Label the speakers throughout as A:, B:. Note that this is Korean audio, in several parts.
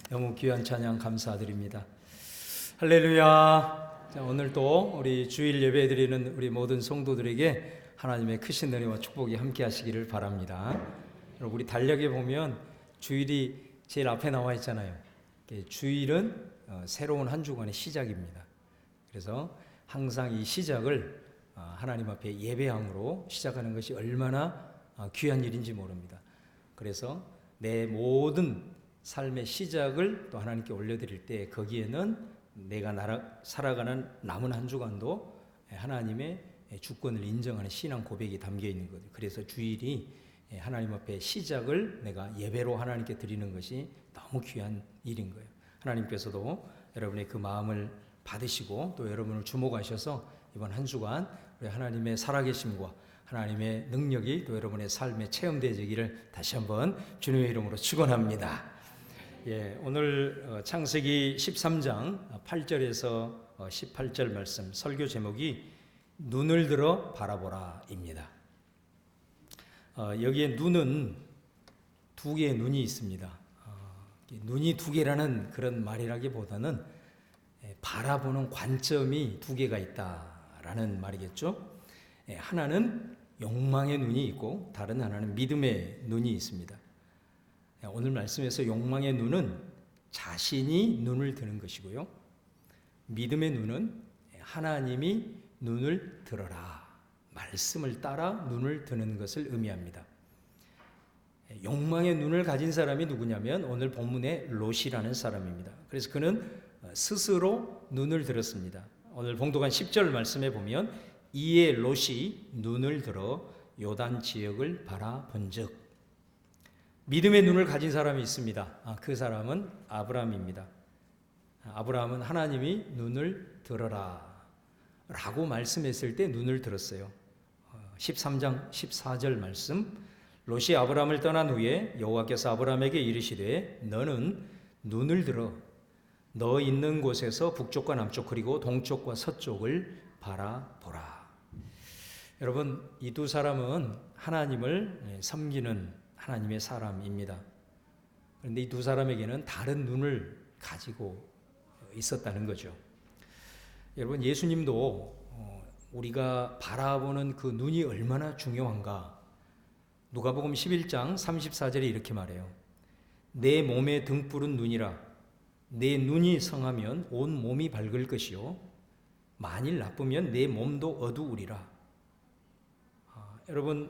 A: 너무 귀한 찬양 감사드립니다. 할렐루야. 자, 오늘 또 우리 주일 예배 드리는 우리 모든 성도들에게 하나님의 크신 은혜와 축복이 함께 하시기를 바랍니다. 여러분, 우리 달력에 보면 주일이 제일 앞에 나와 있잖아요. 주일은 새로운 한 주간의 시작입니다. 그래서 항상 이 시작을 하나님 앞에 예배함으로 시작하는 것이 얼마나 귀한 일인지 모릅니다. 그래서 내 모든 삶의 시작을 또 하나님께 올려드릴 때 거기에는 내가 살아가는 남은 한 주간도 하나님의 주권을 인정하는 신앙 고백이 담겨 있는 거죠. 그래서 주일이 하나님 앞에 시작을 내가 예배로 하나님께 드리는 것이 너무 귀한 일인 거예요. 하나님께서도 여러분의 그 마음을 받으시고 또 여러분을 주목하셔서 이번 한 주간 우리 하나님의 살아계심과 하나님의 능력이 또 여러분의 삶에 체험되기를 다시 한번 주님의 이름으로 축원합니다. 오늘 창세기 13장 8절에서 18절 말씀, 설교 제목이 눈을 들어 바라보라입니다. 여기에 눈은 두 개의 눈이 있습니다. 눈이 두 개라는 그런 말이라기보다는 바라보는 관점이 두 개가 있다라는 말이겠죠. 하나는 욕망의 눈이 있고 다른 하나는 믿음의 눈이 있습니다. 오늘 말씀에서 욕망의 눈은 자신이 눈을 드는 것이고요, 믿음의 눈은 하나님이 눈을 들어라, 말씀을 따라 눈을 드는 것을 의미합니다. 욕망의 눈을 가진 사람이 누구냐면 오늘 본문의 롯이라는 사람입니다. 그래서 그는 스스로 눈을 들었습니다. 오늘 봉독한 10절 말씀에 보면 이에 롯이 눈을 들어 요단 지역을 바라본즉, 믿음의 눈을 가진 사람이 있습니다. 그 사람은 아브라함입니다. 아브라함은 하나님이 눈을 들어라 라고 말씀했을 때 눈을 들었어요. 13장 14절 말씀, 롯이 아브라함을 떠난 후에 여호와께서 아브라함에게 이르시되 너는 눈을 들어 너 있는 곳에서 북쪽과 남쪽 그리고 동쪽과 서쪽을 바라보라. 여러분, 이 두 사람은 하나님을 섬기는 하나님의 사람입니다. 그런데 이 두 사람에게는 다른 눈을 가지고 있었다는 거죠. 여러분, 예수님도 우리가 바라보는 그 눈이 얼마나 중요한가. 누가복음 11장 34절에 이렇게 말해요. 내 몸의 등불은 눈이라. 내 눈이 성하면 온 몸이 밝을 것이요 만일 나쁘면 내 몸도 어두우리라. 여러분,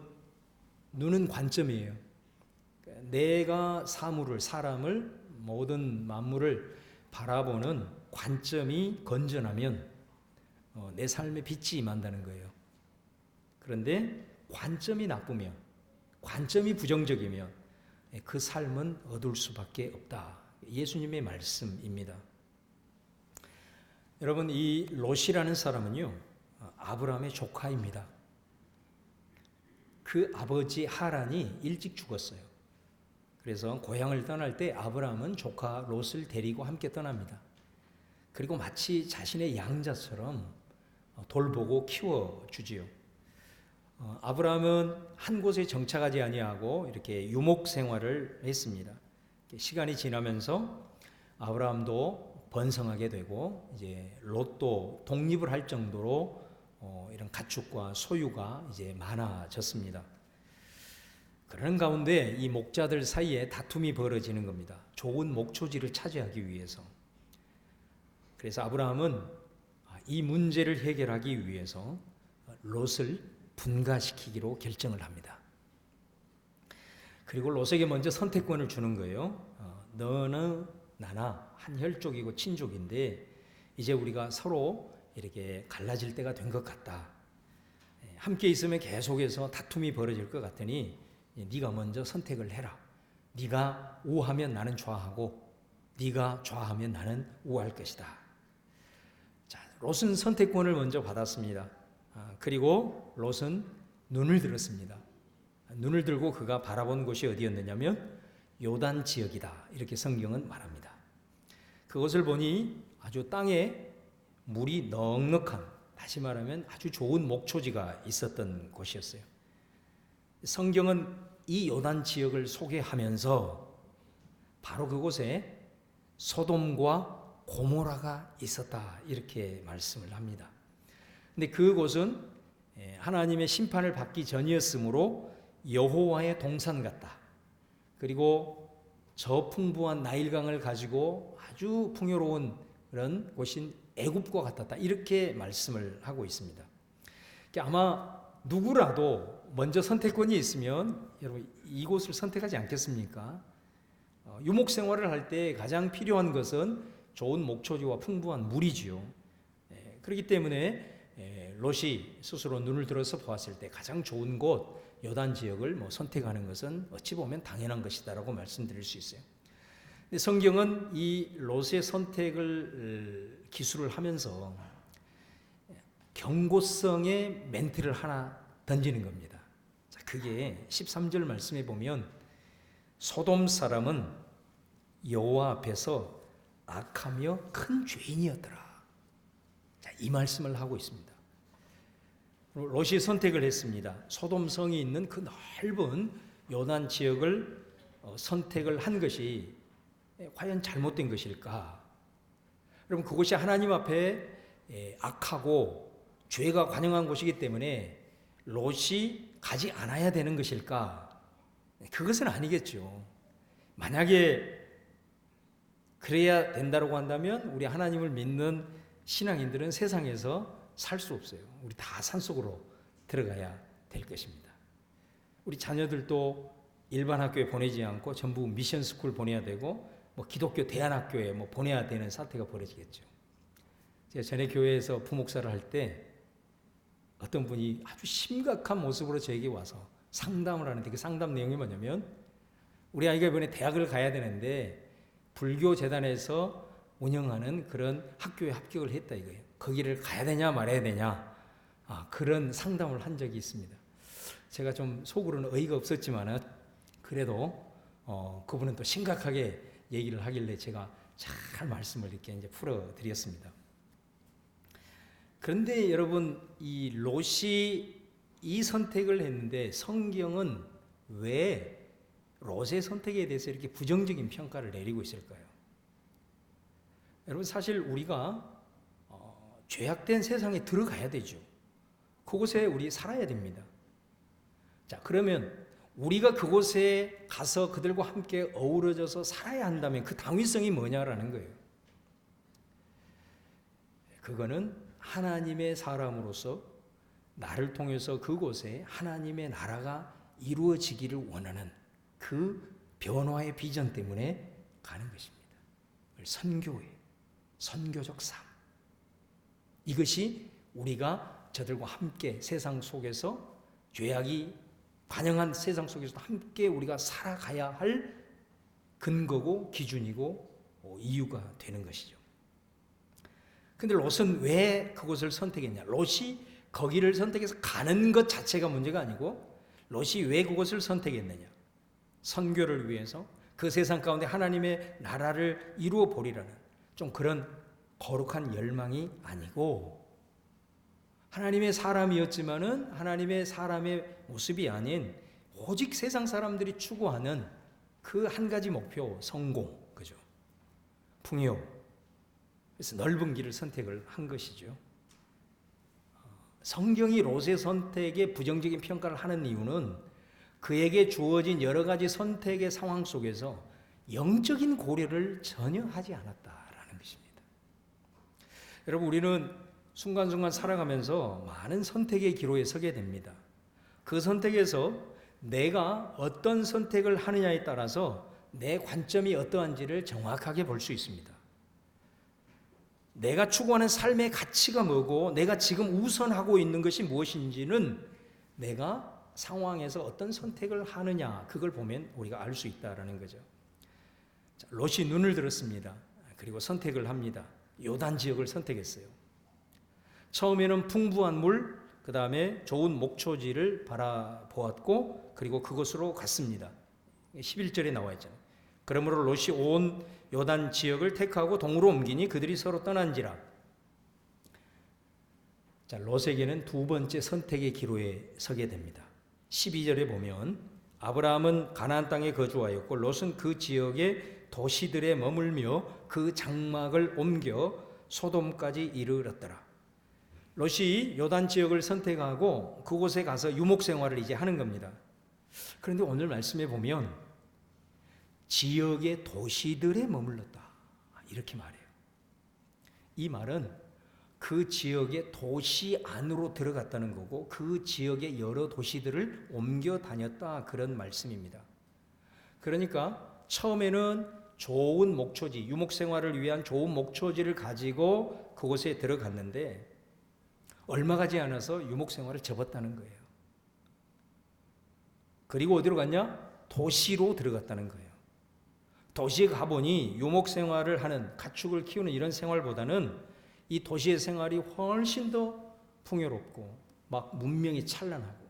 A: 눈은 관점이에요. 내가 사람을, 모든 만물을 바라보는 관점이 건전하면 내 삶에 빛이 임한다는 거예요. 그런데 관점이 나쁘면, 관점이 부정적이면 그 삶은 어두울 수밖에 없다. 예수님의 말씀입니다. 여러분, 이 롯이라는 사람은요, 아브라함의 조카입니다. 그 아버지 하란이 일찍 죽었어요. 그래서 고향을 떠날 때 아브라함은 조카 롯을 데리고 함께 떠납니다. 그리고 마치 자신의 양자처럼 돌보고 키워주지요. 아브라함은 한 곳에 정착하지 아니하고 이렇게 유목 생활을 했습니다. 시간이 지나면서 아브라함도 번성하게 되고 이제 롯도 독립을 할 정도로 이런 가축과 소유가 이제 많아졌습니다. 그런 가운데 이 목자들 사이에 다툼이 벌어지는 겁니다. 좋은 목초지를 차지하기 위해서. 그래서 아브라함은 이 문제를 해결하기 위해서 롯을 분가시키기로 결정을 합니다. 그리고 롯에게 먼저 선택권을 주는 거예요. 너는 나나 한 혈족이고 친족인데 이제 우리가 서로 이렇게 갈라질 때가 된 것 같다. 함께 있으면 계속해서 다툼이 벌어질 것 같으니 네가 먼저 선택을 해라. 네가 우하면 나는 좌하고 네가 좌하면 나는 우할 것이다. 자, 롯은 선택권을 먼저 받았습니다. 그리고 롯은 눈을 들었습니다. 눈을 들고 그가 바라본 곳이 어디였느냐면 요단 지역이다. 이렇게 성경은 말합니다. 그것을 보니 아주 땅에 물이 넉넉한, 다시 말하면 아주 좋은 목초지가 있었던 곳이었어요. 성경은 이 요단 지역을 소개하면서 바로 그곳에 소돔과 고모라가 있었다 이렇게 말씀을 합니다. 근데 그곳은 하나님의 심판을 받기 전이었으므로 여호와의 동산 같다. 그리고 저 풍부한 나일강을 가지고 아주 풍요로운 그런 곳인 애굽과 같았다. 이렇게 말씀을 하고 있습니다. 아마 누구라도 먼저 선택권이 있으면 여러분 이곳을 선택하지 않겠습니까? 유목 생활을 할 때 가장 필요한 것은 좋은 목초지와 풍부한 물이지요. 그렇기 때문에 롯이 스스로 눈을 들어서 보았을 때 가장 좋은 곳 요단 지역을 선택하는 것은 어찌 보면 당연한 것이다라고 말씀드릴 수 있어요. 근데 성경은 이 롯의 선택을 기술을 하면서 경고성의 멘트를 하나 던지는 겁니다. 자, 그게 13절 말씀에 보면 소돔 사람은 여호와 앞에서 악하며 큰 죄인이었더라. 자, 이 말씀을 하고 있습니다. 롯이 선택을 했습니다. 소돔 성이 있는 그 넓은 요단 지역을 선택을 한 것이 과연 잘못된 것일까? 여러분 그곳이 하나님 앞에 악하고 죄가 관영한 곳이기 때문에 롯이 가지 않아야 되는 것일까? 그것은 아니겠죠. 만약에 그래야 된다고 한다면 우리 하나님을 믿는 신앙인들은 세상에서 살 수 없어요. 우리 다 산속으로 들어가야 될 것입니다. 우리 자녀들도 일반 학교에 보내지 않고 전부 미션 스쿨 보내야 되고 기독교 대안학교에 보내야 되는 사태가 벌어지겠죠. 제가 전에 교회에서 부목사를 할 때 어떤 분이 아주 심각한 모습으로 저에게 와서 상담을 하는데 그 상담 내용이 뭐냐면 우리 아이가 이번에 대학을 가야 되는데 불교 재단에서 운영하는 그런 학교에 합격을 했다 이거예요. 거기를 가야 되냐 말아야 되냐 그런 상담을 한 적이 있습니다. 제가 좀 속으로는 어이가 없었지만 그래도 그분은 또 심각하게 얘기를 하길래 제가 잘 말씀을 이렇게 이제 풀어드렸습니다. 그런데 여러분 이 롯이 이 선택을 했는데 성경은 왜 롯의 선택에 대해서 이렇게 부정적인 평가를 내리고 있을까요? 여러분 사실 우리가 죄악된 세상에 들어가야 되죠. 그곳에 우리 살아야 됩니다. 자, 그러면 우리가 그곳에 가서 그들과 함께 어우러져서 살아야 한다면 그 당위성이 뭐냐라는 거예요. 그거는 하나님의 사람으로서 나를 통해서 그곳에 하나님의 나라가 이루어지기를 원하는 그 변화의 비전 때문에 가는 것입니다. 선교회, 선교적 삶. 이것이 우리가 저들과 함께 세상 속에서 죄악이 반영한 세상 속에서도 함께 우리가 살아가야 할 근거고 기준이고 이유가 되는 것이죠. 근데 롯은 왜 그곳을 선택했냐? 롯이 거기를 선택해서 가는 것 자체가 문제가 아니고 롯이 왜 그곳을 선택했느냐? 선교를 위해서 그 세상 가운데 하나님의 나라를 이루어 보리라는 좀 그런 거룩한 열망이 아니고 하나님의 사람이었지만은 하나님의 사람의 모습이 아닌 오직 세상 사람들이 추구하는 그 한 가지 목표, 성공, 그죠? 풍요. 그래서 넓은 길을 선택을 한 것이죠. 성경이 롯의 선택에 부정적인 평가를 하는 이유는 그에게 주어진 여러 가지 선택의 상황 속에서 영적인 고려를 전혀 하지 않았다라는 것입니다. 여러분 우리는 순간순간 살아가면서 많은 선택의 기로에 서게 됩니다. 그 선택에서 내가 어떤 선택을 하느냐에 따라서 내 관점이 어떠한지를 정확하게 볼 수 있습니다. 내가 추구하는 삶의 가치가 뭐고 내가 지금 우선하고 있는 것이 무엇인지는 내가 상황에서 어떤 선택을 하느냐 그걸 보면 우리가 알 수 있다라는 거죠. 자, 롯이 눈을 들었습니다. 그리고 선택을 합니다. 요단 지역을 선택했어요. 처음에는 풍부한 물, 그 다음에 좋은 목초지를 바라보았고 그리고 그곳으로 갔습니다. 11절에 나와 있잖아요. 그러므로 롯이 온 요단 지역을 택하고 동으로 옮기니 그들이 서로 떠난지라. 자, 롯에게는 두 번째 선택의 기로에 서게 됩니다. 12절에 보면 아브라함은 가나안 땅에 거주하였고 롯은 그 지역에 도시들에 머물며 그 장막을 옮겨 소돔까지 이르렀더라. 롯이 요단 지역을 선택하고 그곳에 가서 유목 생활을 이제 하는 겁니다. 그런데 오늘 말씀에 보면 지역의 도시들에 머물렀다 이렇게 말해요. 이 말은 그 지역의 도시 안으로 들어갔다는 거고 그 지역의 여러 도시들을 옮겨 다녔다 그런 말씀입니다. 그러니까 처음에는 좋은 목초지, 유목 생활을 위한 좋은 목초지를 가지고 그곳에 들어갔는데 얼마 가지 않아서 유목 생활을 접었다는 거예요. 그리고 어디로 갔냐? 도시로 들어갔다는 거예요. 도시에 가보니 유목 생활을 하는, 가축을 키우는 이런 생활보다는 이 도시의 생활이 훨씬 더 풍요롭고 막 문명이 찬란하고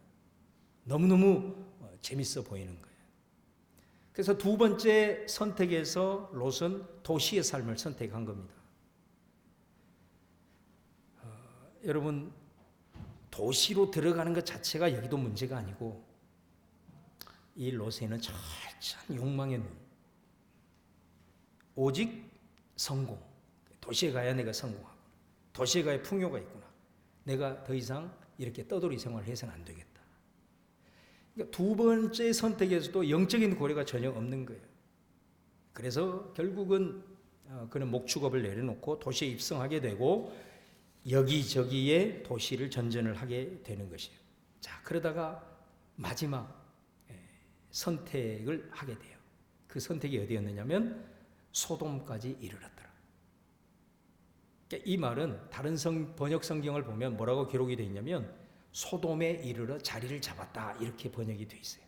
A: 너무너무 재밌어 보이는 거예요. 그래서 두 번째 선택에서 롯은 도시의 삶을 선택한 겁니다. 여러분, 도시로 들어가는 것 자체가 여기도 문제가 아니고 이 롯에는 철저한 욕망의 눈, 오직 성공, 도시에 가야 내가 성공하고 도시에 가야 풍요가 있구나, 내가 더 이상 이렇게 떠돌이 생활을 해서는 안 되겠다. 그러니까 두 번째 선택에서도 영적인 고려가 전혀 없는 거예요. 그래서 결국은 그는 목축업을 내려놓고 도시에 입성하게 되고 여기저기에 도시를 전전을 하게 되는 것이에요. 자, 그러다가 마지막 선택을 하게 돼요. 그 선택이 어디였느냐면 소돔까지 이르렀더라. 그러니까 이 말은 다른 번역 성경을 보면 뭐라고 기록이 되어 있냐면 소돔에 이르러 자리를 잡았다 이렇게 번역이 되어 있어요.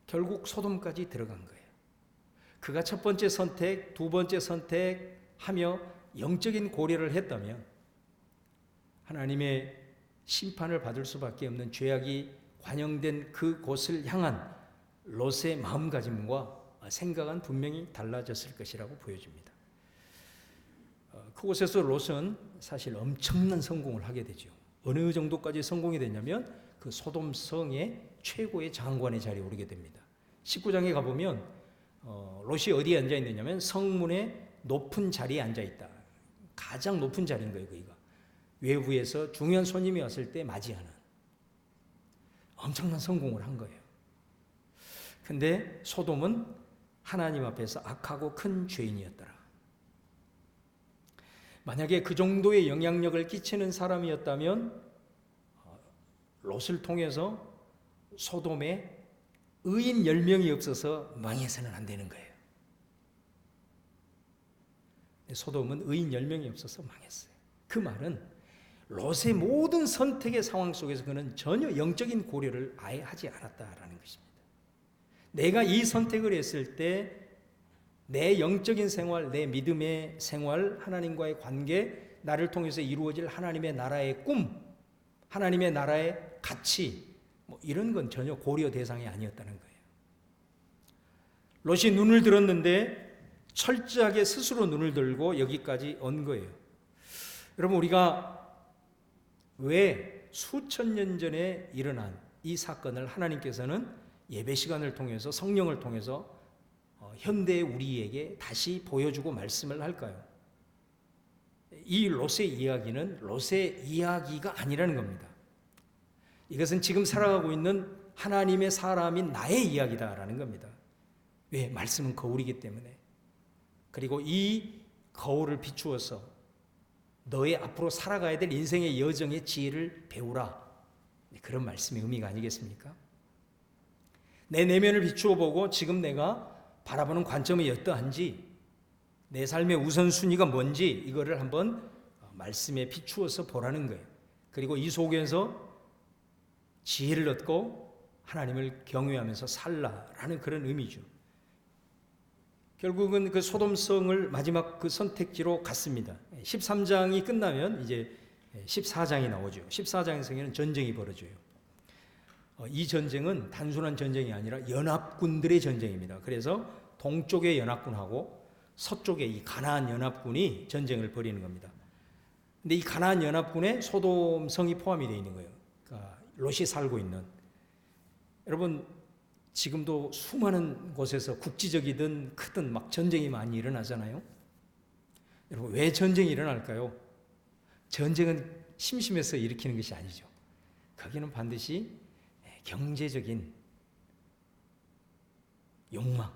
A: 결국 소돔까지 들어간 거예요. 그가 첫 번째 선택, 두 번째 선택하며 영적인 고려를 했다면 하나님의 심판을 받을 수밖에 없는 죄악이 관영된 그곳을 향한 롯의 마음가짐과 생각은 분명히 달라졌을 것이라고 보여집니다. 그곳에서 롯은 사실 엄청난 성공을 하게 되죠. 어느 정도까지 성공이 되냐면 그 소돔성의 최고의 장관의 자리에 오르게 됩니다. 19장에 가보면 롯이 어디에 앉아 있느냐면 성문의 높은 자리에 앉아 있다. 가장 높은 자리인 거예요. 거기가 외부에서 중요한 손님이 왔을 때 맞이하는 엄청난 성공을 한 거예요. 근데 소돔은 하나님 앞에서 악하고 큰 죄인이었더라. 만약에 그 정도의 영향력을 끼치는 사람이었다면 롯을 통해서 소돔에 의인 10명이 없어서 망해서는 안 되는 거예요. 소돔은 의인 10명이 없어서 망했어요. 그 말은 롯의 모든 선택의 상황 속에서 그는 전혀 영적인 고려를 아예 하지 않았다라는 것입니다. 내가 이 선택을 했을 때 내 영적인 생활, 내 믿음의 생활, 하나님과의 관계, 나를 통해서 이루어질 하나님의 나라의 꿈, 하나님의 나라의 가치, 이런 건 전혀 고려 대상이 아니었다는 거예요. 롯이 눈을 들었는데 철저하게 스스로 눈을 들고 여기까지 온 거예요. 여러분, 우리가 왜 수천 년 전에 일어난 이 사건을 하나님께서는 예배 시간을 통해서 성령을 통해서 현대의 우리에게 다시 보여주고 말씀을 할까요? 이 롯의 이야기는 롯의 이야기가 아니라는 겁니다. 이것은 지금 살아가고 있는 하나님의 사람인 나의 이야기다라는 겁니다. 왜? 말씀은 거울이기 때문에. 그리고 이 거울을 비추어서 너의 앞으로 살아가야 될 인생의 여정의 지혜를 배우라. 그런 말씀의 의미가 아니겠습니까? 내 내면을 비추어 보고 지금 내가 바라보는 관점이 어떠한지, 내 삶의 우선순위가 뭔지 이거를 한번 말씀에 비추어서 보라는 거예요. 그리고 이 속에서 지혜를 얻고 하나님을 경외하면서 살라라는 그런 의미죠. 결국은 그 소돔성을 마지막 그 선택지로 갔습니다. 13장이 끝나면 이제 14장이 나오죠. 14장에서는 전쟁이 벌어져요. 이 전쟁은 단순한 전쟁이 아니라 연합군들의 전쟁입니다. 그래서 동쪽의 연합군하고 서쪽의 이 가나안 연합군이 전쟁을 벌이는 겁니다. 근데 이 가나안 연합군에 소돔성이 포함이 되어 있는 거예요. 그러니까 롯이 살고 있는. 여러분, 지금도 수많은 곳에서 국지적이든 크든 막 전쟁이 많이 일어나잖아요. 여러분, 왜 전쟁이 일어날까요? 전쟁은 심심해서 일으키는 것이 아니죠. 거기는 반드시 경제적인 욕망,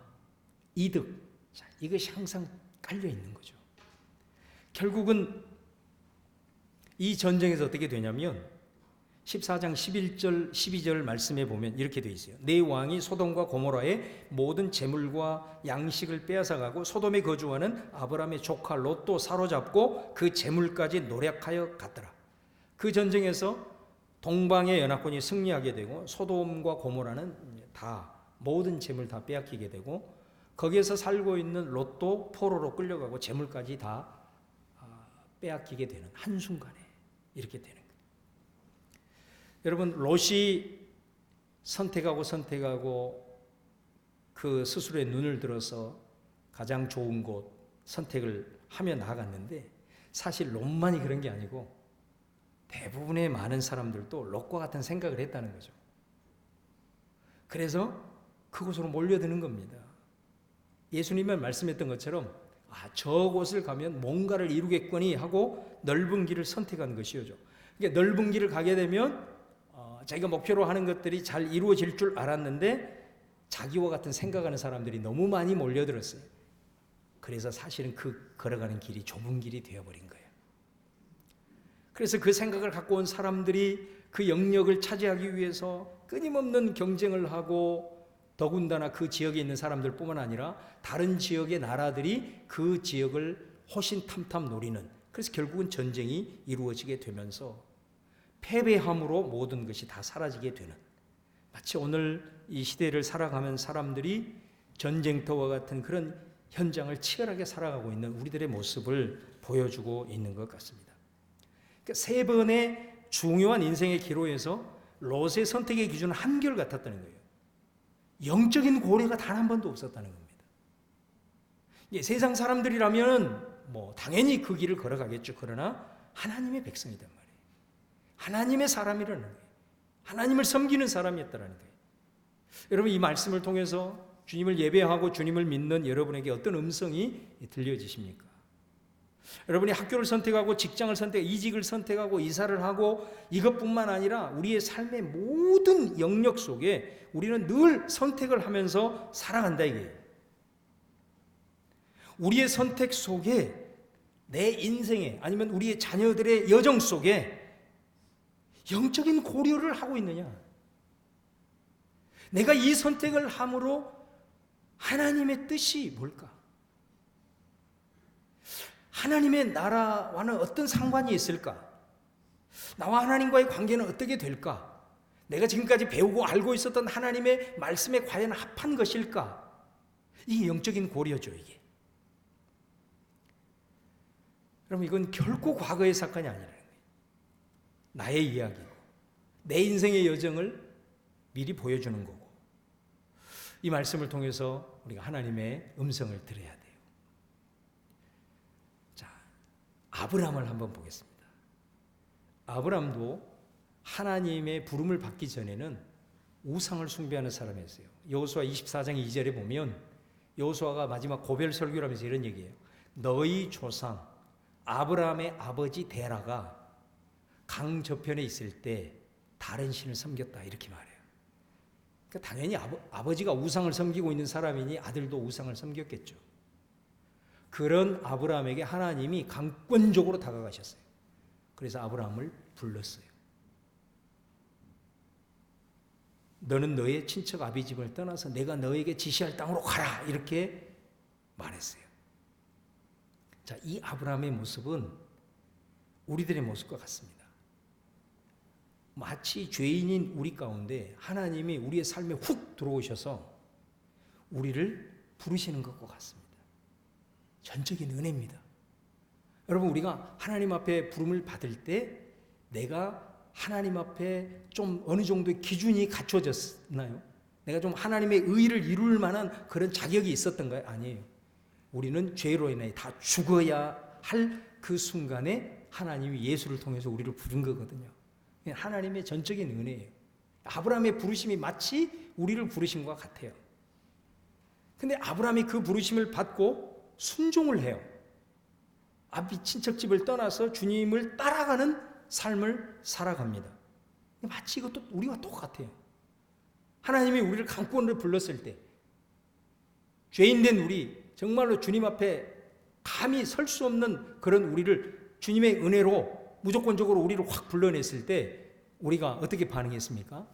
A: 이득, 이것이 항상 깔려 있는 거죠. 결국은 이 전쟁에서 어떻게 되냐면 14장 11절 12절 말씀에 보면 이렇게 되어 있어요. 네 왕이 소돔과 고모라의 모든 재물과 양식을 빼앗아가고 소돔에 거주하는 아브라함의 조카 롯도 사로잡고 그 재물까지 노략하여 갔더라. 그 전쟁에서 동방의 연합군이 승리하게 되고 소돔과 고모라는 다 모든 재물 다 빼앗기게 되고 거기에서 살고 있는 롯도 포로로 끌려가고 재물까지 다 빼앗기게 되는 한순간에 이렇게 되는 거예요. 여러분, 롯이 선택하고 그 스스로의 눈을 들어서 가장 좋은 곳 선택을 하며 나아갔는데 사실 롯만이 그런 게 아니고 대부분의 많은 사람들도 롯과 같은 생각을 했다는 거죠. 그래서 그곳으로 몰려드는 겁니다. 예수님이 말씀했던 것처럼 저곳을 가면 뭔가를 이루겠거니 하고 넓은 길을 선택한 것이죠. 그러니까 넓은 길을 가게 되면 자기가 목표로 하는 것들이 잘 이루어질 줄 알았는데 자기와 같은 생각하는 사람들이 너무 많이 몰려들었어요. 그래서 사실은 그 걸어가는 길이 좁은 길이 되어버린 거예요. 그래서 그 생각을 갖고 온 사람들이 그 영역을 차지하기 위해서 끊임없는 경쟁을 하고 더군다나 그 지역에 있는 사람들뿐만 아니라 다른 지역의 나라들이 그 지역을 호신탐탐 노리는, 그래서 결국은 전쟁이 이루어지게 되면서 패배함으로 모든 것이 다 사라지게 되는, 마치 오늘 이 시대를 살아가는 사람들이 전쟁터와 같은 그런 현장을 치열하게 살아가고 있는 우리들의 모습을 보여주고 있는 것 같습니다. 그러니까 세 번의 중요한 인생의 기로에서 롯의 선택의 기준은 한결같았다는 거예요. 영적인 고려가 단 한 번도 없었다는 겁니다. 세상 사람들이라면 당연히 그 길을 걸어가겠죠. 그러나 하나님의 백성이란 말이에요. 하나님의 사람이라는 거예요. 하나님을 섬기는 사람이었다는 거예요. 여러분, 이 말씀을 통해서 주님을 예배하고 주님을 믿는 여러분에게 어떤 음성이 들려지십니까? 여러분이 학교를 선택하고 직장을 선택하고 이직을 선택하고 이사를 하고 이것뿐만 아니라 우리의 삶의 모든 영역 속에 우리는 늘 선택을 하면서 살아간다 이거예요. 우리의 선택 속에 내 인생에 아니면 우리의 자녀들의 여정 속에 영적인 고려를 하고 있느냐? 내가 이 선택을 함으로 하나님의 뜻이 뭘까? 하나님의 나라와는 어떤 상관이 있을까? 나와 하나님과의 관계는 어떻게 될까? 내가 지금까지 배우고 알고 있었던 하나님의 말씀에 과연 합한 것일까? 이게 영적인 고려죠, 이게. 여러분, 이건 결코 과거의 사건이 아니라는 거예요. 나의 이야기고, 내 인생의 여정을 미리 보여주는 거고, 이 말씀을 통해서 우리가 하나님의 음성을 들어야 돼요. 아브라함을 한번 보겠습니다. 아브라함도 하나님의 부름을 받기 전에는 우상을 숭배하는 사람이었어요. 여호수아 24장 2절에 보면 여호수아가 마지막 고별 설교를 하면서 이런 얘기예요. 너희 조상 아브라함의 아버지 데라가 강 저편에 있을 때 다른 신을 섬겼다 이렇게 말해요. 그러니까 당연히 아버지가 우상을 섬기고 있는 사람이니 아들도 우상을 섬겼겠죠. 그런 아브라함에게 하나님이 강권적으로 다가가셨어요. 그래서 아브라함을 불렀어요. 너는 너의 친척 아비집을 떠나서 내가 너에게 지시할 땅으로 가라 이렇게 말했어요. 자, 이 아브라함의 모습은 우리들의 모습과 같습니다. 마치 죄인인 우리 가운데 하나님이 우리의 삶에 훅 들어오셔서 우리를 부르시는 것과 같습니다. 전적인 은혜입니다. 여러분, 우리가 하나님 앞에 부름을 받을 때 내가 하나님 앞에 좀 어느 정도의 기준이 갖춰졌나요? 내가 좀 하나님의 의를 이룰 만한 그런 자격이 있었던가요? 아니에요. 우리는 죄로 인해 다 죽어야 할 그 순간에 하나님이 예수를 통해서 우리를 부른 거거든요. 하나님의 전적인 은혜예요. 아브라함의 부르심이 마치 우리를 부르신 것 같아요. 근데 아브라함이 그 부르심을 받고 순종을 해요. 앞이 친척집을 떠나서 주님을 따라가는 삶을 살아갑니다. 마치 이것도 우리와 똑같아요. 하나님이 우리를 강권으로 불렀을 때 죄인된 우리, 정말로 주님 앞에 감히 설 수 없는 그런 우리를 주님의 은혜로 무조건적으로 우리를 확 불러냈을 때 우리가 어떻게 반응했습니까?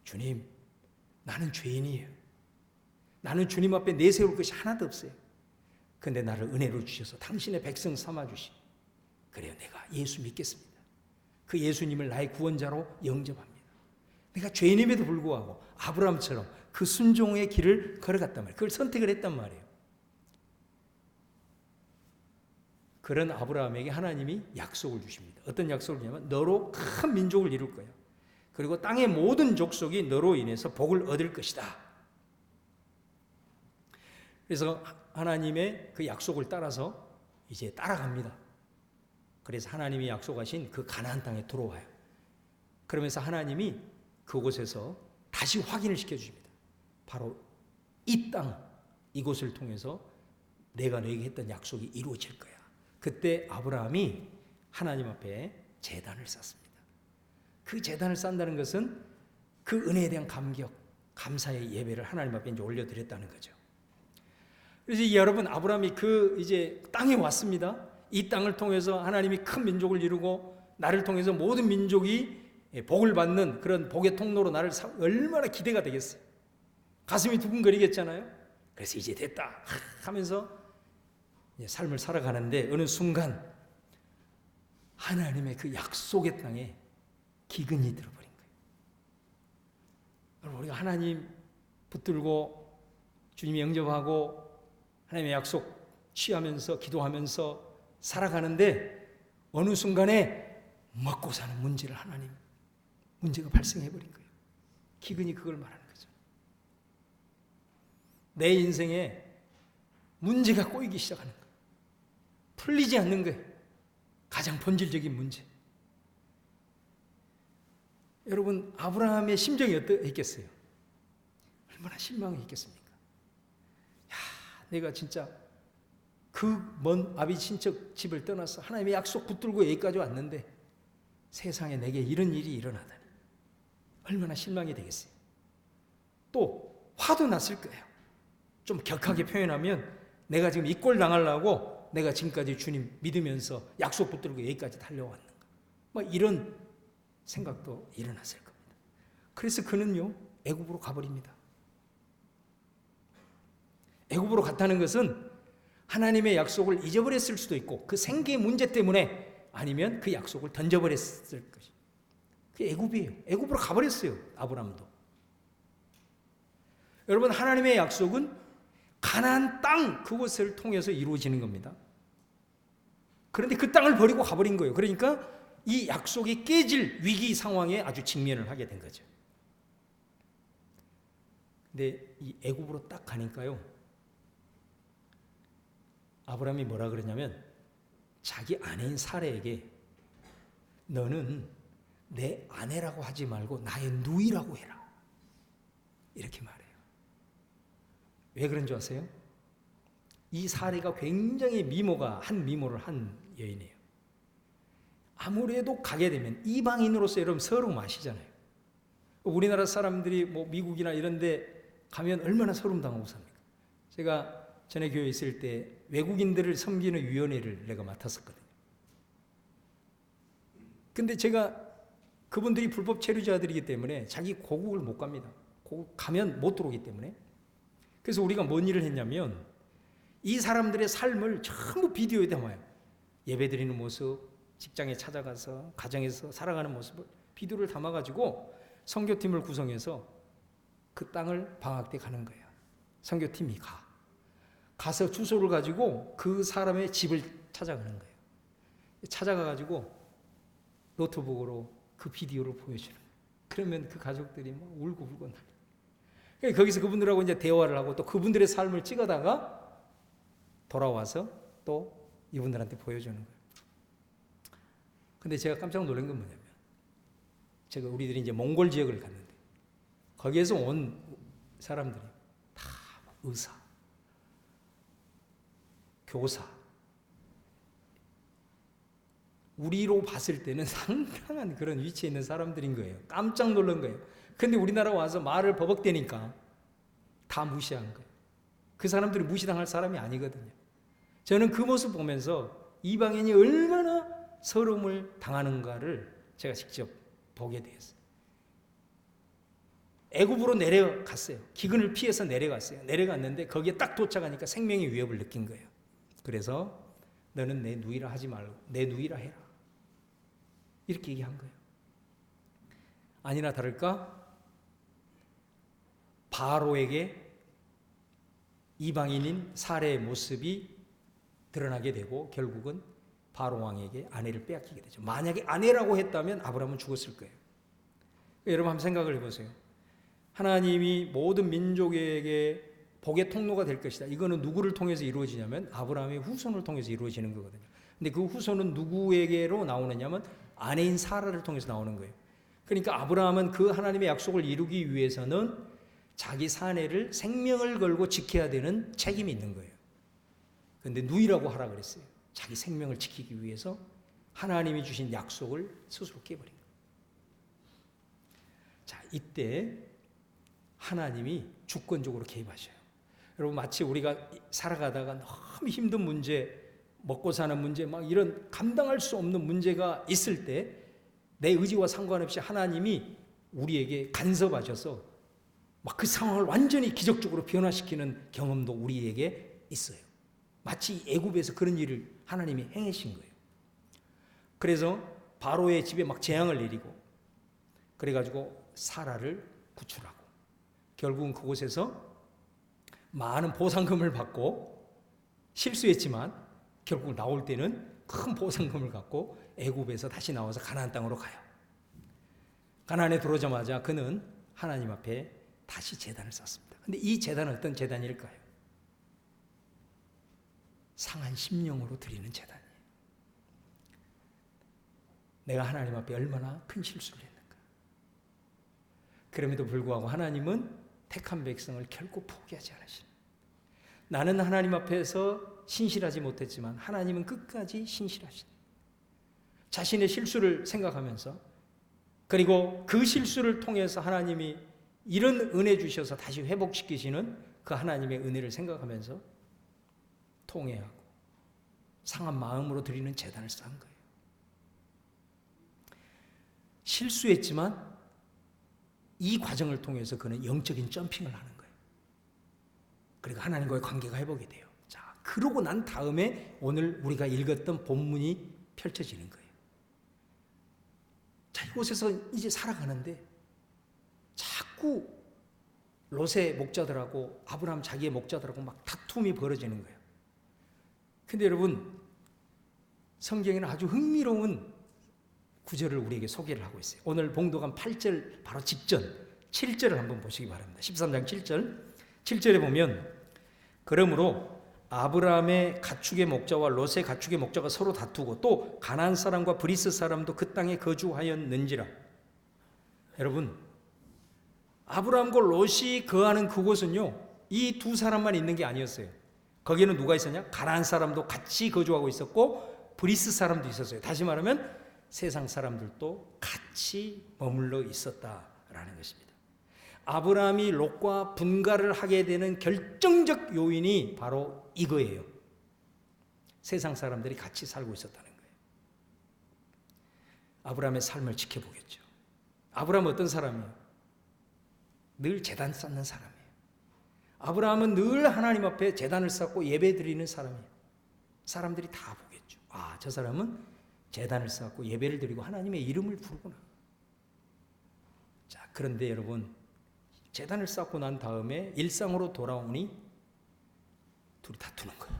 A: 주님, 나는 죄인이에요. 나는 주님 앞에 내세울 것이 하나도 없어요. 근데 나를 은혜로 주셔서 당신의 백성 삼아주시. 그래요, 내가 예수 믿겠습니다. 그 예수님을 나의 구원자로 영접합니다. 내가 죄인임에도 불구하고 아브라함처럼 그 순종의 길을 걸어갔단 말이에요. 그걸 선택을 했단 말이에요. 그런 아브라함에게 하나님이 약속을 주십니다. 어떤 약속을 주냐면 너로 큰 민족을 이룰 거야. 그리고 땅의 모든 족속이 너로 인해서 복을 얻을 것이다. 그래서 하나님의 그 약속을 따라서 이제 따라갑니다. 그래서 하나님이 약속하신 그 가나안 땅에 들어와요. 그러면서 하나님이 그곳에서 다시 확인을 시켜주십니다. 바로 이 땅, 이곳을 통해서 내가 너에게 했던 약속이 이루어질 거야. 그때 아브라함이 하나님 앞에 제단을 쌓습니다. 그 제단을 쌓는다는 것은 그 은혜에 대한 감격, 감사의 예배를 하나님 앞에 이제 올려드렸다는 거죠. 그래서 여러분, 아브라함이 그 이제 땅에 왔습니다. 이 땅을 통해서 하나님이 큰 민족을 이루고 나를 통해서 모든 민족이 복을 받는 그런 복의 통로로 나를 얼마나 기대가 되겠어요. 가슴이 두근거리겠잖아요. 그래서 이제 됐다 하면서 삶을 살아가는데 어느 순간 하나님의 그 약속의 땅에 기근이 들어버린 거예요. 여러분, 우리가 하나님 붙들고 주님 영접하고 하나님의 약속 취하면서 기도하면서 살아가는데 어느 순간에 먹고 사는 문제가 발생해버린 거예요. 기근이 그걸 말하는 거죠. 내 인생에 문제가 꼬이기 시작하는 거예요. 풀리지 않는 거예요. 가장 본질적인 문제. 여러분, 아브라함의 심정이 어떠했겠어요? 얼마나 실망했겠습니까? 야, 내가 진짜 그 먼 아비 친척 집을 떠나서 하나님의 약속 붙들고 여기까지 왔는데 세상에 내게 이런 일이 일어나다니 얼마나 실망이 되겠어요. 또 화도 났을 거예요. 좀 격하게 표현하면 내가 지금 이 꼴 당하려고 내가 지금까지 주님 믿으면서 약속 붙들고 여기까지 달려왔는가, 뭐 이런 생각도 일어났을 겁니다. 그래서 그는요 애굽으로 가버립니다. 애굽으로 갔다는 것은 하나님의 약속을 잊어버렸을 수도 있고 그 생계 문제 때문에, 아니면 그 약속을 던져버렸을 것이. 그게 애굽이에요. 애굽으로 가버렸어요. 아브라함도. 여러분, 하나님의 약속은 가나안 땅 그곳을 통해서 이루어지는 겁니다. 그런데 그 땅을 버리고 가버린 거예요. 그러니까 이 약속이 깨질 위기 상황에 아주 직면을 하게 된 거죠. 근데 이 애굽으로 딱 가니까요, 아브라함이 뭐라 그러냐면 자기 아내인 사레에게 너는 내 아내라고 하지 말고 나의 누이라고 해라, 이렇게 말해요. 왜 그런 줄 아세요? 이 사레가 굉장히 미모를 한 여인이에요. 아무래도 가게 되면 이방인으로서 여러분 서러움 아시잖아요. 우리나라 사람들이 뭐 미국이나 이런 데 가면 얼마나 서러움 당하고 삽니까? 제가 전에 교회에 있을 때 외국인들을 섬기는 위원회를 내가 맡았었거든요. 근데 제가 그분들이 불법 체류자들이기 때문에 자기 고국을 못 갑니다. 고국 가면 못 들어오기 때문에. 그래서 우리가 뭔 일을 했냐면 이 사람들의 삶을 전부 비디오에 담아요. 예배드리는 모습, 직장에 찾아가서 가정에서 살아가는 모습을 비디오를 담아가지고 선교팀을 구성해서 그 땅을 방학 때 가는 거예요. 선교팀이 가서 주소를 가지고 그 사람의 집을 찾아가는 거예요. 찾아가가지고 노트북으로 그 비디오를 보여주는 거예요. 그러면 그 가족들이 막 울고 난리예요. 거기서 그분들하고 이제 대화를 하고 또 그분들의 삶을 찍어다가 돌아와서 또 이분들한테 보여주는 거예요. 근데 제가 깜짝 놀란 건 뭐냐면, 우리들이 이제 몽골 지역을 갔는데 거기에서 온 사람들이 다 의사, 교사, 우리로 봤을 때는 상당한 그런 위치에 있는 사람들인 거예요. 깜짝 놀란 거예요. 근데 우리나라 와서 말을 버벅대니까 다 무시한 거예요. 그 사람들이 무시당할 사람이 아니거든요. 저는 그 모습 보면서 이방인이 얼마나 서름을 당하는가를 제가 직접 보게 되었어요. 애굽으로 내려갔어요. 기근을 피해서 내려갔어요. 내려갔는데 거기에 딱 도착하니까 생명의 위협을 느낀 거예요. 그래서 너는 내 누이라 하지 말고 내 누이라 해라. 이렇게 얘기한 거예요. 아니나 다를까 바로에게 이방인인 사레의 모습이 드러나게 되고 결국은 바로 왕에게 아내를 빼앗기게 되죠. 만약에 아내라고 했다면 아브라함은 죽었을 거예요. 여러분 한번 생각을 해보세요. 하나님이 모든 민족에게 복의 통로가 될 것이다. 이거는 누구를 통해서 이루어지냐면 아브라함의 후손을 통해서 이루어지는 거거든요. 근데 그 후손은 누구에게로 나오느냐면 아내인 사라를 통해서 나오는 거예요. 그러니까 아브라함은 그 하나님의 약속을 이루기 위해서는 자기 사내를 생명을 걸고 지켜야 되는 책임이 있는 거예요. 그런데 누이라고 하라 그랬어요. 자기 생명을 지키기 위해서 하나님이 주신 약속을 스스로 깨버린 거예요. 자, 이때 하나님이 주권적으로 개입하셔요. 여러분 마치 우리가 살아가다가 너무 힘든 문제, 먹고 사는 문제, 막 이런 감당할 수 없는 문제가 있을 때 내 의지와 상관없이 하나님이 우리에게 간섭하셔서 막 그 상황을 완전히 기적적으로 변화시키는 경험도 우리에게 있어요. 마치 애굽에서 그런 일을 하나님이 행하신 거예요. 그래서 바로의 집에 막 재앙을 내리고 그래가지고 사라를 구출하고 결국은 그곳에서 많은 보상금을 받고 실수했지만 결국 나올 때는 큰 보상금을 갖고 애굽에서 다시 나와서 가나안 땅으로 가요. 가나안에 들어오자마자 그는 하나님 앞에 다시 제단을 쌓습니다. 근데 이 제단은 어떤 제단일까요? 상한 심령으로 드리는 제단이에요. 내가 하나님 앞에 얼마나 큰 실수를 했는가. 그럼에도 불구하고 하나님은 택한 백성을 결코 포기하지 않으십니다. 나는 하나님 앞에서 신실하지 못했지만 하나님은 끝까지 신실하시다. 자신의 실수를 생각하면서 그리고 그 실수를 통해서 하나님이 이런 은혜 주셔서 다시 회복시키시는 그 하나님의 은혜를 생각하면서 통회하고 상한 마음으로 드리는 제단을 쌓은 거예요. 실수했지만 이 과정을 통해서 그는 영적인 점핑을 하는 거예요. 그리고 하나님과의 관계가 회복이 돼요. 자, 그러고 난 다음에 오늘 우리가 읽었던 본문이 펼쳐지는 거예요. 자, 이곳에서 이제 살아가는데 자꾸 롯의 목자들하고 아브라함 자기의 목자들하고 막 다툼이 벌어지는 거예요. 근데 여러분 성경에는 아주 흥미로운 구절을 우리에게 소개를 하고 있어요. 오늘 봉독한 8절 바로 직전 7절을 한번 보시기 바랍니다. 13장 7절에 보면 그러므로 아브라함의 가축의 목자와 롯의 가축의 목자가 서로 다투고 또 가나안 사람과 브리스 사람도 그 땅에 거주하였는지라. 여러분 아브라함과 롯이 거하는 그곳은요 이 두 사람만 있는 게 아니었어요. 거기에는 누가 있었냐? 가나안 사람도 같이 거주하고 있었고 브리스 사람도 있었어요. 다시 말하면 세상 사람들도 같이 머물러 있었다라는 것입니다. 아브라함이 롯과 분가를 하게 되는 결정적 요인이 바로 이거예요. 세상 사람들이 같이 살고 있었다는 거예요. 아브라함의 삶을 지켜보겠죠. 아브라함은 어떤 사람이에요? 늘 제단 쌓는 사람이에요. 아브라함은 늘 하나님 앞에 제단을 쌓고 예배 드리는 사람이에요. 사람들이 다 보겠죠. 아, 저 사람은 제단을 쌓고 예배를 드리고 하나님의 이름을 부르구나. 자, 그런데 여러분 제단을 쌓고 난 다음에 일상으로 돌아오니 둘이 다투는 거예요.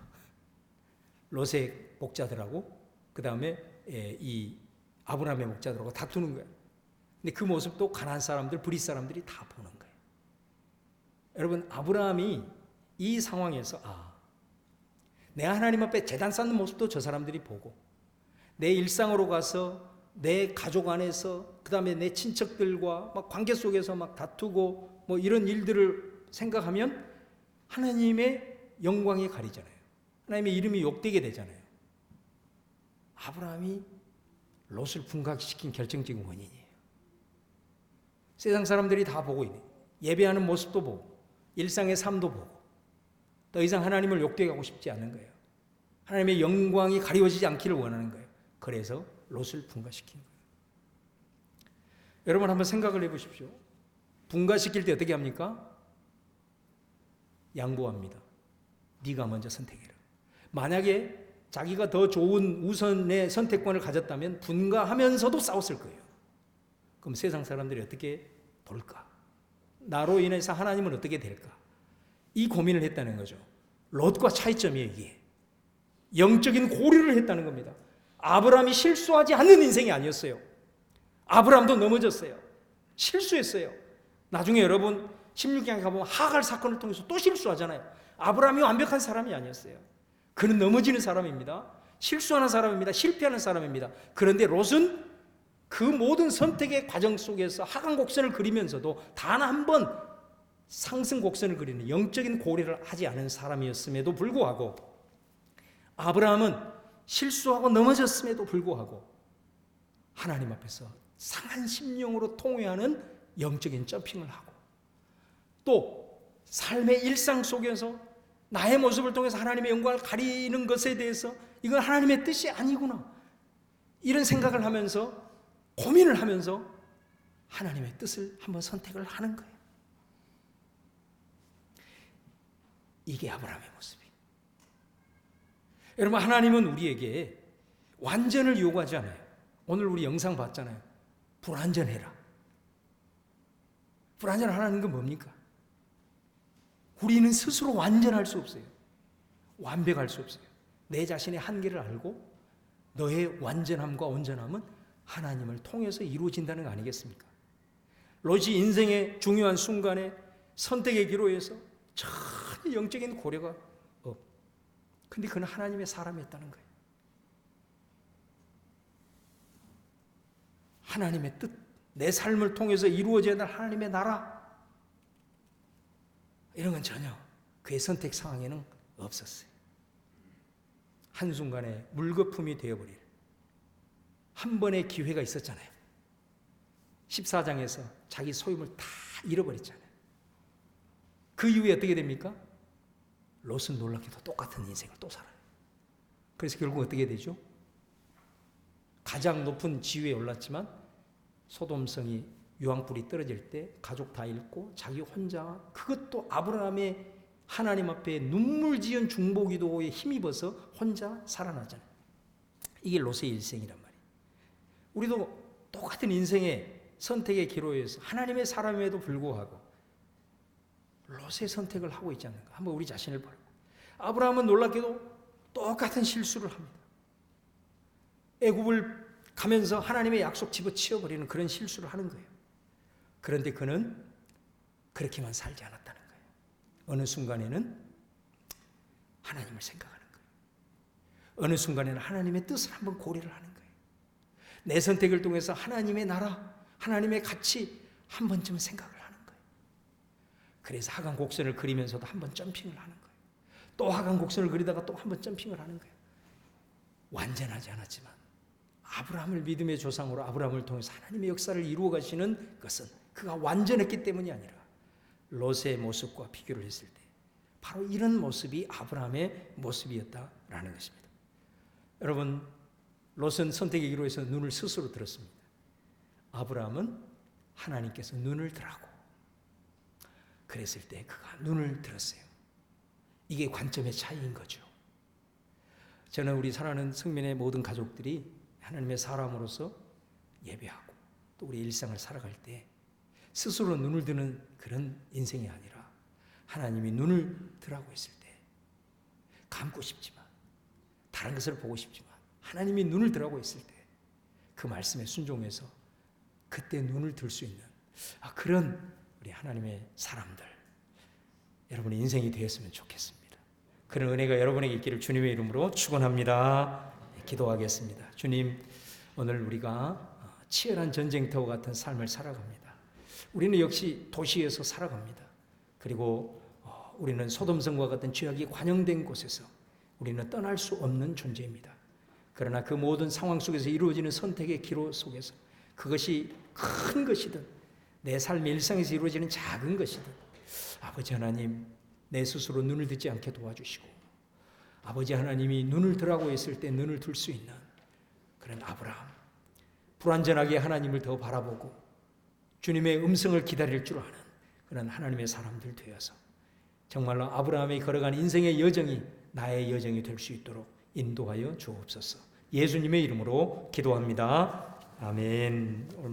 A: 롯의 목자들하고 그 다음에 이 아브라함의 목자들하고 다투는 거예요. 근데 그 모습도 가나안 사람들, 브리스 사람들이 다 보는 거예요. 여러분 아브라함이 이 상황에서 내가 하나님 앞에 제단 쌓는 모습도 저 사람들이 보고 내 일상으로 가서 내 가족 안에서 그다음에 내 친척들과 막 관계 속에서 막 다투고 뭐 이런 일들을 생각하면 하나님의 영광이 가리잖아요. 하나님의 이름이 욕되게 되잖아요. 아브라함이 롯을 분각시킨 결정적인 원인이에요. 세상 사람들이 다 보고 있는, 예배하는 모습도 보고 일상의 삶도 보고 더 이상 하나님을 욕되게 하고 싶지 않은 거예요. 하나님의 영광이 가리워지지 않기를 원하는 거예요. 그래서 롯을 분가시킨 거예요. 여러분 한번 생각을 해보십시오. 분가시킬 때 어떻게 합니까? 양보합니다. 네가 먼저 선택해라. 만약에 자기가 더 좋은 우선의 선택권을 가졌다면 분가하면서도 싸웠을 거예요. 그럼 세상 사람들이 어떻게 볼까? 나로 인해서 하나님은 어떻게 될까? 이 고민을 했다는 거죠. 롯과 차이점이에요, 이게. 영적인 고려를 했다는 겁니다. 아브라함이 실수하지 않는 인생이 아니었어요. 아브라함도 넘어졌어요. 실수했어요. 나중에 여러분 16장에 가보면 하갈 사건을 통해서 또 실수하잖아요. 아브라함이 완벽한 사람이 아니었어요. 그는 넘어지는 사람입니다. 실수하는 사람입니다. 실패하는 사람입니다. 그런데 롯은 그 모든 선택의 과정 속에서 하강 곡선을 그리면서도 단 한 번 상승 곡선을 그리는 영적인 고려를 하지 않은 사람이었음에도 불구하고 아브라함은 실수하고 넘어졌음에도 불구하고 하나님 앞에서 상한 심령으로 통회하는 영적인 점핑을 하고 또 삶의 일상 속에서 나의 모습을 통해서 하나님의 영광을 가리는 것에 대해서 이건 하나님의 뜻이 아니구나 이런 생각을 하면서 고민을 하면서 하나님의 뜻을 한번 선택을 하는 거예요. 이게 아브라함의 모습이에요. 여러분 하나님은 우리에게 완전을 요구하지 않아요. 오늘 우리 영상 봤잖아요. 불완전해라. 불완전하라는 건 뭡니까? 우리는 스스로 완전할 수 없어요. 완벽할 수 없어요. 내 자신의 한계를 알고 너의 완전함과 온전함은 하나님을 통해서 이루어진다는 거 아니겠습니까? 롯이 인생의 중요한 순간에 선택의 기로에서 전혀 영적인 고려가 근데 그는 하나님의 사람이었다는 거예요. 하나님의 뜻, 내 삶을 통해서 이루어져야 할 하나님의 나라 이런 건 전혀 그의 선택 상황에는 없었어요. 한순간에 물거품이 되어버릴 한 번의 기회가 있었잖아요. 14장에서 자기 소유물 다 잃어버렸잖아요. 그 이후에 어떻게 됩니까? 롯은 놀랍게도 똑같은 인생을 또 살아요. 그래서 결국 어떻게 되죠? 가장 높은 지위에 올랐지만 소돔성이 유황불이 떨어질 때 가족 다 잃고 자기 혼자 그것도 아브라함의 하나님 앞에 눈물 지은 중보기도에 힘입어서 혼자 살아나잖아요. 이게 롯의 일생이란 말이에요. 우리도 똑같은 인생의 선택의 기로에서 하나님의 사람임에도 불구하고 롯의 선택을 하고 있지 않는가? 한번 우리 자신을 바라보고. 아브라함은 놀랍게도 똑같은 실수를 합니다. 애굽을 가면서 하나님의 약속 집어치워버리는 그런 실수를 하는 거예요. 그런데 그는 그렇게만 살지 않았다는 거예요. 어느 순간에는 하나님을 생각하는 거예요. 어느 순간에는 하나님의 뜻을 한번 고려를 하는 거예요. 내 선택을 통해서 하나님의 나라, 하나님의 가치 한 번쯤은 생각을 하는 거예요. 그래서 하강 곡선을 그리면서도 한 번 점핑을 하는 거예요. 또 하강 곡선을 그리다가 또 한 번 점핑을 하는 거예요. 완전하지 않았지만 아브라함을 믿음의 조상으로 아브라함을 통해서 하나님의 역사를 이루어 가시는 것은 그가 완전했기 때문이 아니라 롯의 모습과 비교를 했을 때 바로 이런 모습이 아브라함의 모습이었다라는 것입니다. 여러분, 롯은 선택의 기로에서 눈을 스스로 들었습니다. 아브라함은 하나님께서 눈을 들라고 그랬을 때 그가 눈을 들었어요. 이게 관점의 차이인 거죠. 저는 우리 사랑하는 성민의 모든 가족들이 하나님의 사람으로서 예배하고 또 우리 일상을 살아갈 때 스스로 눈을 드는 그런 인생이 아니라 하나님이 눈을 들라고 했을 때 감고 싶지만 다른 것을 보고 싶지만 하나님이 눈을 들라고 했을 때 그 말씀에 순종해서 그때 눈을 들 수 있는 그런 우리 하나님의 사람들 여러분의 인생이 되었으면 좋겠습니다. 그런 은혜가 여러분에게 있기를 주님의 이름으로 축원합니다. 기도하겠습니다. 주님, 오늘 우리가 치열한 전쟁터와 같은 삶을 살아갑니다. 우리는 역시 도시에서 살아갑니다. 그리고 우리는 소돔성과 같은 죄악이 관영된 곳에서 우리는 떠날 수 없는 존재입니다. 그러나 그 모든 상황 속에서 이루어지는 선택의 기로 속에서 그것이 큰 것이든 내 삶의 일상에서 이루어지는 작은 것이든 아버지 하나님 내 스스로 눈을 듣지 않게 도와주시고 아버지 하나님이 눈을 들라고 했을 때 눈을 들 수 있는 그런 아브라함, 불완전하게 하나님을 더 바라보고 주님의 음성을 기다릴 줄 아는 그런 하나님의 사람들 되어서 정말로 아브라함이 걸어간 인생의 여정이 나의 여정이 될 수 있도록 인도하여 주옵소서. 예수님의 이름으로 기도합니다. 아멘.